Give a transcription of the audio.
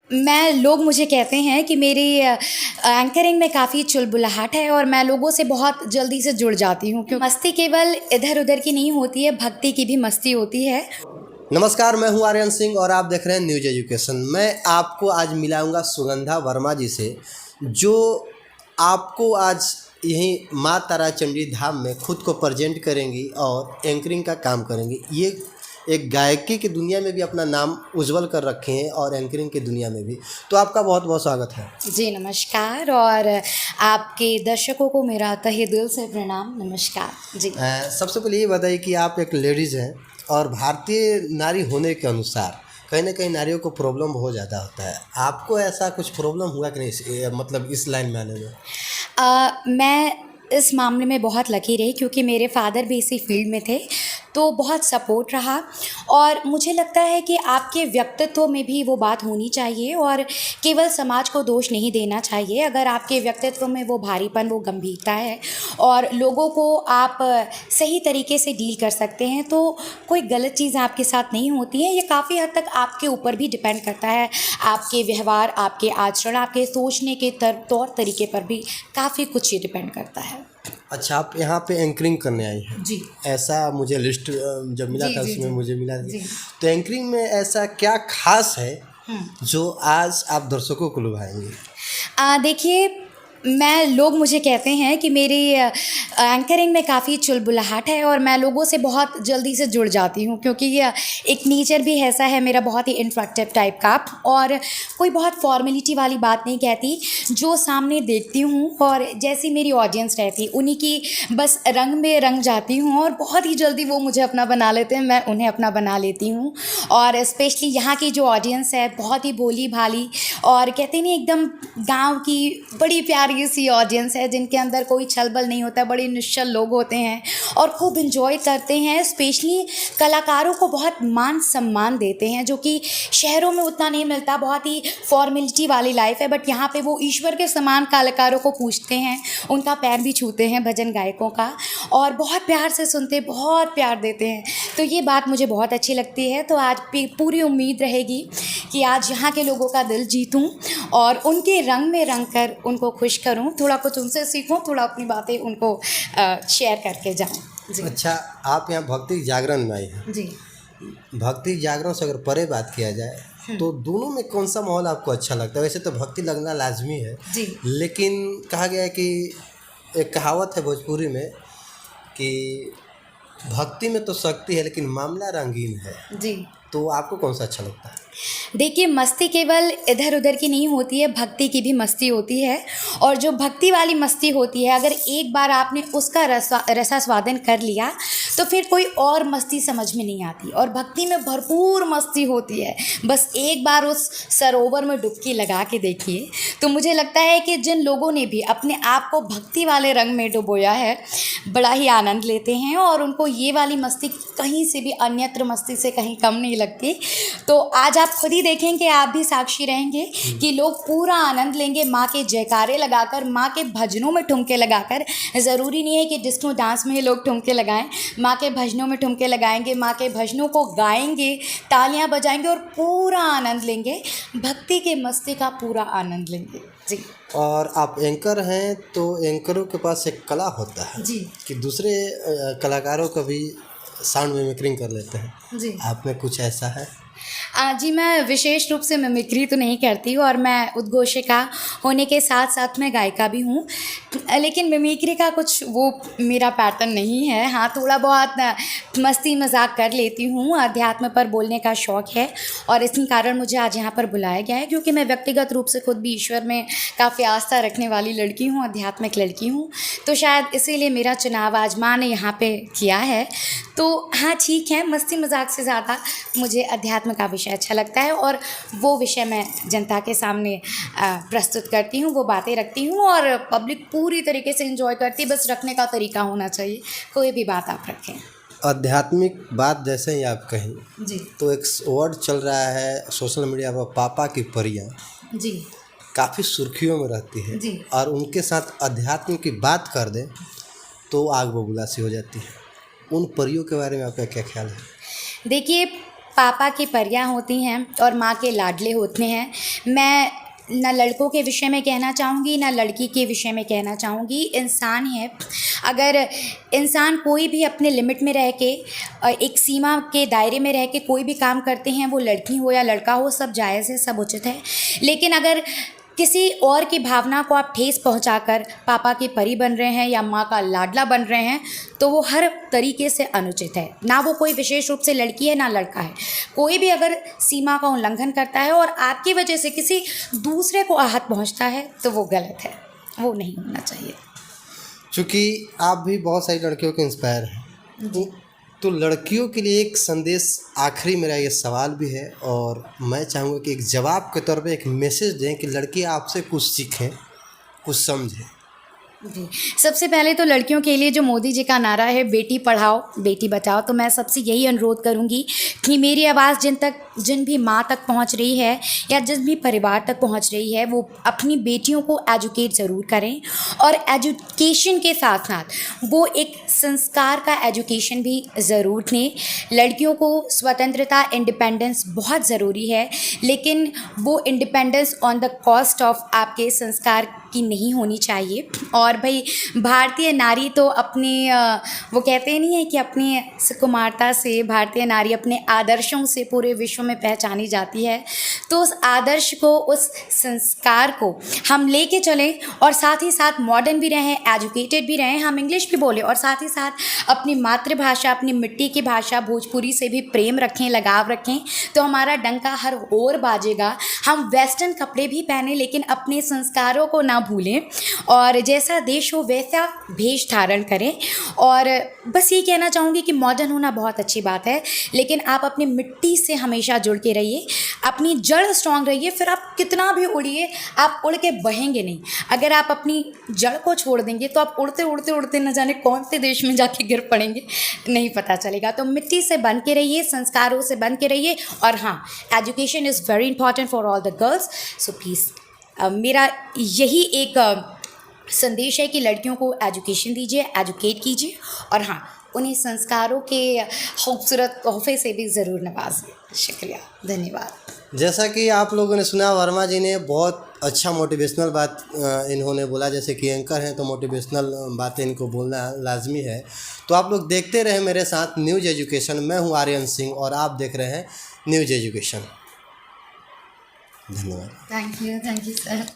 लोग मुझे कहते हैं कि मेरी एंकरिंग में काफ़ी चुलबुलाहट है और मैं लोगों से बहुत जल्दी से जुड़ जाती हूँ क्योंकि मस्ती केवल इधर-उधर की नहीं होती है, भक्ति की भी मस्ती होती है। नमस्कार, मैं हूं आर्यन सिंह और आप देख रहे हैं न्यूज एजुकेशन। मैं आपको आज मिलाऊंगा सुगंधा वर्मा जी से, जो आपको आज यहीं माँ तारा चंडी धाम में खुद को प्रेजेंट करेंगी और एंकरिंग का काम करेंगी। ये एक गायकी की दुनिया में भी अपना नाम उज्जवल कर रखे हैं और एंकरिंग की दुनिया में भी। तो आपका बहुत बहुत स्वागत है। जी, नमस्कार और आपके दर्शकों को मेरा तहे दिल से प्रणाम, नमस्कार। जी। सबसे पहले ये बताइए कि आप एक लेडीज़ हैं और भारतीय नारी होने के अनुसार कहीं ना कहीं नारियों को प्रॉब्लम बहुत ज़्यादा होता है। आपको ऐसा कुछ प्रॉब्लम हुआ कि नहीं, मतलब इस लाइन में आने में? मैं इस मामले में बहुत लकी रही क्योंकि मेरे फ़ादर भी इसी फ़ील्ड में थे, तो बहुत सपोर्ट रहा और मुझे लगता है कि आपके व्यक्तित्व में भी वो बात होनी चाहिए और केवल समाज को दोष नहीं देना चाहिए। अगर आपके व्यक्तित्व में वो भारीपन, वो गंभीरता है और लोगों को आप सही तरीके से डील कर सकते हैं, तो कोई गलत चीज़ आपके साथ नहीं होती है। ये काफ़ी हद तक आपके ऊपर भी डिपेंड करता है, आपके व्यवहार, आपके आचरण, आपके सोचने के तौर तरीके पर भी काफ़ी कुछ ये डिपेंड करता है। अच्छा, आप यहाँ पे एंकरिंग करने आई हैं? जी। ऐसा मुझे लिस्ट जब मिला जी, था जी, उसमें जी। मुझे मिला। जी। तो एंकरिंग में ऐसा क्या खास है जो आज आप दर्शकों को लुभाएंगे? देखिए, लोग मुझे कहते हैं कि मेरी एंकरिंग में काफ़ी चुलबुलाहट है और मैं लोगों से बहुत जल्दी से जुड़ जाती हूँ क्योंकि ये एक नेचर भी ऐसा है मेरा, बहुत ही इंटरैक्टिव टाइप का, और कोई बहुत फॉर्मेलिटी वाली बात नहीं कहती। जो सामने देखती हूँ और जैसी मेरी ऑडियंस रहती, उन्हीं की बस रंग में रंग जाती हूँ और बहुत ही जल्दी वो मुझे अपना बना लेते हैं, मैं उन्हें अपना बना लेती हूँ। और स्पेशली यहाँ की जो ऑडियंस है बहुत ही भोली-भाली और कहते नहीं, एकदम गाँव की बड़ी प्यारी सी ऑडियंस है जिनके अंदर कोई छल-बल नहीं होता, बड़े निश्चल लोग होते हैं और खूब एन्जॉय करते हैं। स्पेशली कलाकारों को बहुत मान-सम्मान देते हैं, जो कि शहरों में उतना नहीं मिलता। बहुत ही फॉर्मेलिटी वाली लाइफ़ है, बट यहाँ पे वो ईश्वर के समान कलाकारों को पूजते हैं, उनका पैर भी छूते हैं भजन गायकों का, और बहुत प्यार से सुनते, बहुत प्यार देते हैं। तो ये बात मुझे बहुत अच्छी लगती है। तो आज पूरी उम्मीद रहेगी कि आज यहाँ के लोगों का दिल जीतूँ और उनके रंग में रंग कर उनको खुश करूँ, थोड़ा कुछ उनसे सीखूँ, थोड़ा अपनी बातें उनको शेयर करके जाऊँ। जी। अच्छा, आप यहाँ भक्ति जागरण में आई हैं। जी। भक्ति जागरण से अगर परे बात किया जाए तो दोनों में कौन सा माहौल आपको अच्छा लगता है? वैसे तो भक्ति लगना लाजमी है, जी। लेकिन कहा गया है कि एक कहावत है भोजपुरी में कि भक्ति में तो शक्ति है लेकिन मामला रंगीन है। जी। तो आपको कौन सा अच्छा लगता है? देखिए, मस्ती केवल इधर-उधर की नहीं होती है, भक्ति की भी मस्ती होती है और जो भक्ति वाली मस्ती होती है, अगर एक बार आपने उसका रसास्वादन कर लिया, तो फिर कोई और मस्ती समझ में नहीं आती और भक्ति में भरपूर मस्ती होती है। बस एक बार उस सरोवर में डुबकी लगा के देखिए, तो मुझे लगता है कि जिन लोगों ने भी अपने आप को भक्ति वाले रंग में डुबोया है, बड़ा ही आनंद लेते हैं और उनको ये वाली मस्ती कहीं से भी, अन्यत्र मस्ती से कहीं कम नहीं लगती। तो आज आप खुद ही देखेंगे, आप भी साक्षी रहेंगे कि लोग पूरा आनंद लेंगे माँ के जयकारे लगाकर, माँ के भजनों में ठुमके लगाकर। ज़रूरी नहीं है कि डिस्को डांस में ही लोग ठुमके लगाएं, माँ के भजनों में ठुमके लगाएंगे, माँ के भजनों को गाएंगे, तालियां बजाएंगे और पूरा आनंद लेंगे, भक्ति के मस्ती का पूरा आनंद लेंगे। जी। और आप एंकर हैं तो एंकरों के पास एक कला होता है जी। कि दूसरे कलाकारों का भी साउंड मिमिक्रिंग कर लेते हैं। जी। आप में कुछ ऐसा है? जी, मैं विशेष रूप से मिमिक्री तो नहीं करती हूँ और मैं उद्घोषिका होने के साथ साथ मैं गायिका भी हूँ, लेकिन मिमिक्री का कुछ वो मेरा पैटर्न नहीं है। हाँ, थोड़ा बहुत मस्ती मजाक कर लेती हूँ, अध्यात्म पर बोलने का शौक़ है और इसी कारण मुझे आज यहाँ पर बुलाया गया है क्योंकि मैं व्यक्तिगत रूप से खुद भी ईश्वर में काफ़ी आस्था रखने वाली लड़की हूँ, आध्यात्मिक लड़की हूँ, तो शायद इसीलिए मेरा चुनाव आज माँ ने यहाँ पे किया है। तो हाँ, ठीक है, मस्ती मजाक से ज़्यादा मुझे अध्यात्म का विषय अच्छा लगता है और वो विषय मैं जनता के सामने प्रस्तुत करती हूँ, वो बातें रखती हूँ और पब्लिक पूरी तरीके से एंजॉय करती है। बस रखने का तरीका होना चाहिए, कोई भी बात आप रखें। आध्यात्मिक बात जैसे ही आप कहीं जी। तो एक वर्ड चल रहा है सोशल मीडिया पर, पापा की परियां। जी। काफ़ी सुर्खियों में रहती है। जी। और उनके साथ अध्यात्म की बात कर दें तो आग बबूला सी हो जाती है। उन परियों के बारे में आपका क्या ख्याल है? देखिए, पापा की परियां होती हैं और माँ के लाडले होते हैं। मैं ना लड़कों के विषय में कहना चाहूँगी ना लड़की के विषय में कहना चाहूँगी। इंसान है, अगर इंसान कोई भी अपने लिमिट में रह के एक सीमा के दायरे में रह के कोई भी काम करते हैं, वो लड़की हो या लड़का हो, सब जायज़ है, सब उचित है। लेकिन अगर किसी और की भावना को आप ठेस पहुंचाकर पापा की परी बन रहे हैं या माँ का लाडला बन रहे हैं, तो वो हर तरीके से अनुचित है। ना वो कोई विशेष रूप से लड़की है ना लड़का है। कोई भी अगर सीमा का उल्लंघन करता है और आपकी वजह से किसी दूसरे को आहत पहुंचता है, तो वो गलत है, वो नहीं होना चाहिए। चूँकि आप भी बहुत सारी लड़कियों के इंस्पायर हैं, तो लड़कियों के लिए एक संदेश, आखिरी मेरा ये सवाल भी है और मैं चाहूँगा कि एक जवाब के तौर पे एक मैसेज दें कि लड़की आपसे कुछ सीखें, कुछ समझें। जी, सबसे पहले तो लड़कियों के लिए जो मोदी जी का नारा है, बेटी पढ़ाओ बेटी बचाओ, तो मैं सबसे यही अनुरोध करूंगी कि मेरी आवाज़ जिन भी माँ तक पहुंच रही है या जिस भी परिवार तक पहुंच रही है, वो अपनी बेटियों को एजुकेट ज़रूर करें। और एजुकेशन के साथ साथ वो एक संस्कार का एजुकेशन भी ज़रूर लें। लड़कियों को स्वतंत्रता, इंडिपेंडेंस बहुत ज़रूरी है, लेकिन वो independence on the cost of आपके संस्कार की नहीं होनी चाहिए। और भाई, भारतीय नारी तो अपने वो कहते नहीं है कि अपनी सुकुमारता से भारतीय नारी अपने आदर्शों से पूरे विश्व में पहचानी जाती है। तो उस आदर्श को, उस संस्कार को हम लेके चलें और साथ ही साथ मॉडर्न भी रहें, एजुकेटेड भी रहें, हम इंग्लिश भी बोलें और साथ ही साथ अपनी मातृभाषा, अपनी मिट्टी की भाषा भोजपुरी से भी प्रेम रखें, लगाव रखें, तो हमारा डंका हर ओर बाजेगा। हम वेस्टर्न कपड़े भी पहने लेकिन अपने संस्कारों को ना भूलें और जैसा देश हो वैसा भेष धारण करें। और बस ये कहना चाहूँगी कि मॉडर्न होना बहुत अच्छी बात है, लेकिन आप अपनी मिट्टी से हमेशा जुड़ के रहिए, अपनी जड़ स्ट्रांग रहिए। फिर आप कितना भी उड़िए, आप उड़ के बहेंगे नहीं। अगर आप अपनी जड़ को छोड़ देंगे तो आप उड़ते उड़ते उड़ते न जाने कौन से देश में जाके गिर पड़ेंगे, नहीं पता चलेगा। तो मिट्टी से बन के रहिए, संस्कारों से बन के रहिए। और हाँ, education is very important for all the girls, so please मेरा यही एक संदेश है कि लड़कियों को एजुकेशन दीजिए, एजुकेट कीजिए और हाँ, उन्हें संस्कारों के खूबसूरत तोहफे से भी ज़रूर नवाजिए। शुक्रिया, धन्यवाद। जैसा कि आप लोगों ने सुना, वर्मा जी ने बहुत अच्छा मोटिवेशनल बात इन्होंने बोला। जैसे कि एंकर हैं तो मोटिवेशनल बातें इनको बोलना लाजमी है। तो आप लोग देखते रहे मेरे साथ न्यूज़ एजुकेशन। मैं हूं आर्यन सिंह और आप देख रहे हैं न्यूज़ एजुकेशन। धन्यवाद। Thank you sir.